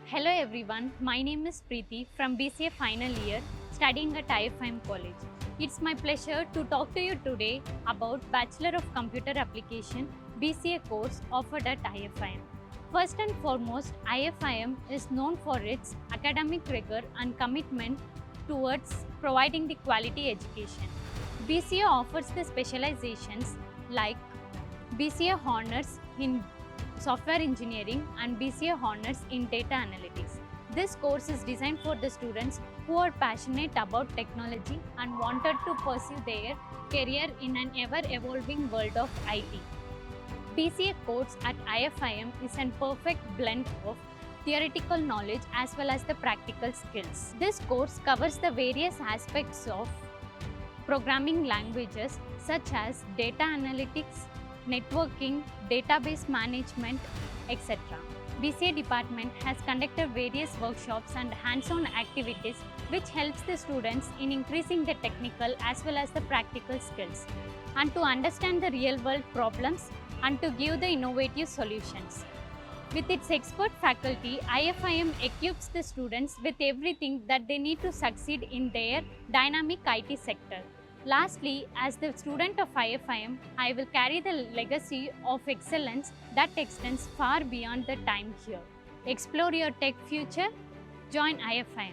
Hello everyone, my name is Preethi from BCA final year studying at IFIM College. It's my pleasure to talk to you today about Bachelor of Computer Application BCA course offered at IFIM. First and foremost, IFIM is known for its academic rigor and commitment towards providing the quality education. BCA offers the specializations like BCA Honors in Software Engineering and BCA Honors in Data Analytics. This course is designed for the students who are passionate about technology and wanted to pursue their career in an ever-evolving world of IT. BCA course at IFIM is a perfect blend of theoretical knowledge as well as the practical skills. This course covers the various aspects of programming languages such as data analytics, networking, database management, etc. BCA department has conducted various workshops and hands-on activities which helps the students in increasing the technical as well as the practical skills and to understand the real-world problems and to give the innovative solutions. With its expert faculty, IFIM equips the students with everything that they need to succeed in their dynamic IT sector. Lastly, as the student of IFIM, I will carry the legacy of excellence that extends far beyond the time here. Explore your tech future. Join IFIM.